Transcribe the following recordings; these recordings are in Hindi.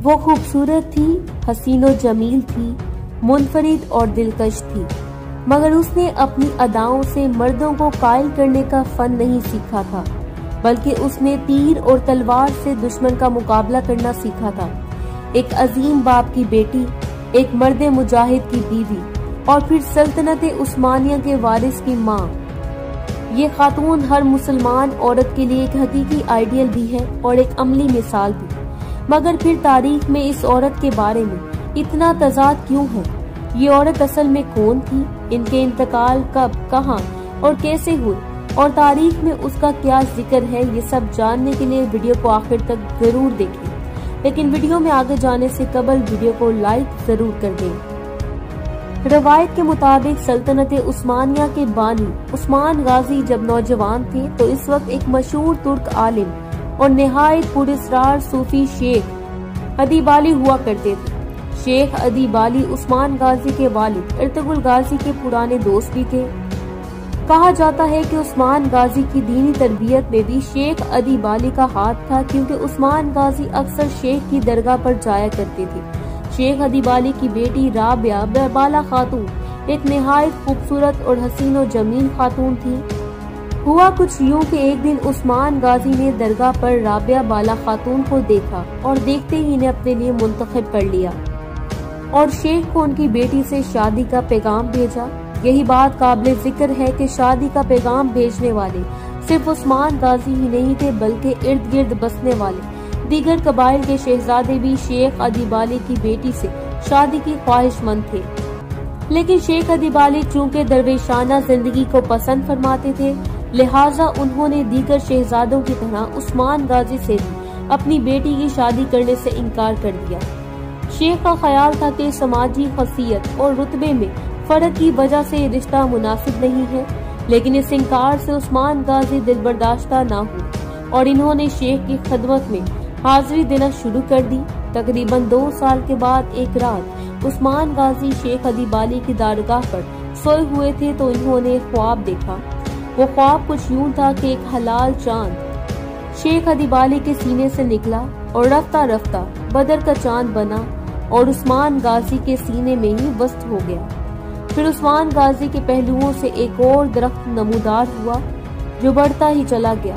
वो खूबसूरत थी, हसीनो जमील थी, मुनफरिद और दिलकश थी, मगर उसने अपनी अदाओं से मर्दों को कायल करने का फन नहीं सीखा था, बल्कि उसने तीर और तलवार से दुश्मन का मुकाबला करना सीखा था। एक अजीम बाप की बेटी, एक मर्द मुजाहिद की बीवी और फिर सल्तनत उस्मानिया के वारिस की माँ। ये खातून हर मुसलमान औरत के लिए एक हकीकी आइडियल भी है और एक अमली मिसाल भी। मगर फिर तारीख में इस औरत के बारे में इतना तजाद क्यों है? ये औरत असल में कौन थी? इनके इंतकाल कब, कहाँ और कैसे हुए और तारीख में उसका क्या जिक्र है? ये सब जानने के लिए वीडियो को आखिर तक जरूर देखें। लेकिन वीडियो में आगे जाने से कबल वीडियो को लाइक जरूर कर दें। रवायत के मुताबिक सल्तनत उस्मानिया के बानी उस्मान गाजी जब नौजवान थे तो इस वक्त एक मशहूर तुर्क आलिम और निहायत पुरस्कार सूफी शेख अदीबाली हुआ करते थे। शेख अदीबाली उस्मान गाजी के वालिद इर्तुगरुल गाजी के पुराने दोस्त भी थे। कहा जाता है कि उस्मान गाजी की दीनी तरबियत में भी शेख अदीबाली का हाथ था, क्योंकि उस्मान गाजी अक्सर शेख की दरगाह पर जाया करते थे। शेख अदीबाली की बेटी राबिया बाला खातून एक निहायत खूबसूरत और हसीनो जमील खातून थी। हुआ कुछ यूं कि एक दिन उस्मान गाजी ने दरगाह पर राबिया बाला खातून को देखा और देखते ही इन्हें अपने लिए मुंतखब कर लिया और शेख को उनकी बेटी से शादी का पैगाम भेजा। यही बात काबिल जिक्र है कि शादी का पैगाम भेजने वाले सिर्फ उस्मान गाजी ही नहीं थे, बल्कि इर्द गिर्द बसने वाले दीगर कबाइल के शहजादे भी शेख अदीबाली की बेटी से शादी की ख्वाहिशमंद थे। लेकिन शेख अदीबाली चूंकि दरवेशाना जिंदगी को पसंद फरमाते थे, लिहाजा उन्होंने दीगर शहजादों की तरह उस्मान गाजी से भी अपनी बेटी की शादी करने से इनकार कर दिया। शेख का ख्याल था कि समाजी खसियत और रुतबे में फर्क की वजह से रिश्ता मुनासिब नहीं है, लेकिन इस इनकार से उस्मान गाजी दिलबर्दाश्ता ना हुए और इन्होंने शेख की खदमत में हाजिरी देना शुरू कर दी। तकरीबन 2 साल के बाद एक रात उस्मान गाजी शेख अदीबाली की दारगाह पर सोए हुए थे तो इन्होंने एक ख्वाब देखा। वो ख्वाब कुछ यूं था कि एक हलाल चांद शेख अदीबाली के सीने से निकला और रफ्ता रफ्ता बदर का चांद बना और उस्मान गाजी के सीने में ही वस्त हो गया। फिर उस्मान गाजी के पहलुओं से एक और दरख्त नमूदार हुआ जो बढ़ता ही चला गया,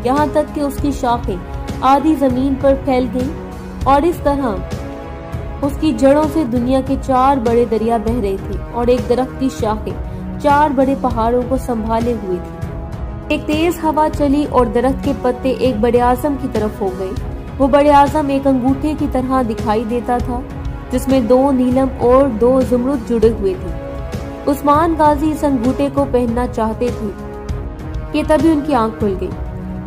यहाँ तक कि उसकी शाखें आधी जमीन पर फैल गईं और इस तरह उसकी जड़ों से दुनिया के 4 बड़े दरिया बह रहे थे और एक दरख्त की शाखें 4 बड़े पहाड़ों को संभाले हुए थी। एक तेज हवा चली और दरख्त के पत्ते एक बड़े आजम की तरफ हो गए। वो बड़े आजम एक अंगूठे की तरह दिखाई देता था, जिसमें 2 नीलम और 2 ज़ुमरुद जुड़े हुए थे। उस्मान गाजी इस अंगूठे को पहनना चाहते थे कि तभी उनकी आंख खुल गई।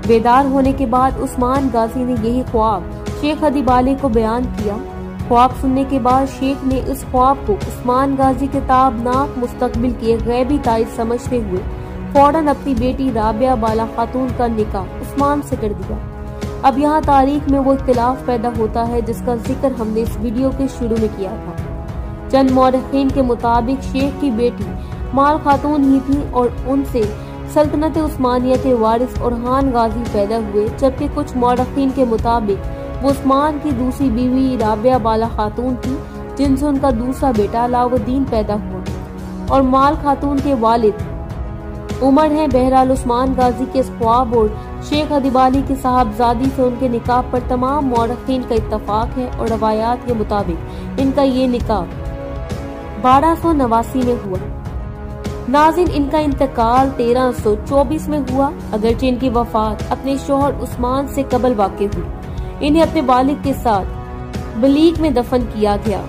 बेदार होने के बाद उस्मान गाजी ने यही ख्वाब शेख अदीबाली को बयान किया। ख्वाब सुनने के बाद शेख ने इस ख्वाब को उस्मान गाजी के ताबनाक मुस्तकबिल की गैबी तारीख समझते हुए फौरन अपनी बेटी राबिया बाला खातून का निकाह उस्मान से कर दिया। अब यहाँ तारीख में वो इख्तिलाफ पैदा होता है जिसका जिक्र हमने इस वीडियो के शुरू में किया था। चंद मौरखीन के मुताबिक शेख की बेटी माल खातून ही थी और उनसे सल्तनत उस्मानिया के वारिस ओरहान गाजी पैदा हुए, जबकि कुछ मौरखीन के मुताबिक वो उस्मान की दूसरी बीवी राबिया बाला खातून थी, जिनसे उनका दूसरा बेटा अलाउद्दीन पैदा हुआ और माल खातून के वालिद उमर हैं। बहरहाल उस्मान गाजी के इस ख्वाब और शेख अदीबाली की साहबजादी से उनके निकाह पर तमाम मौरखीन का इत्तफाक है और रवायात के मुताबिक इनका ये निकाह 1289 में हुआ। नाज़रीन, इनका इंतकाल 1324 में हुआ, अगरचे इनकी वफात अपने शौहर उस्मान से कबल वाक़ई हुई। इन्हें अपने वालिद के साथ बलीग में दफन किया गया।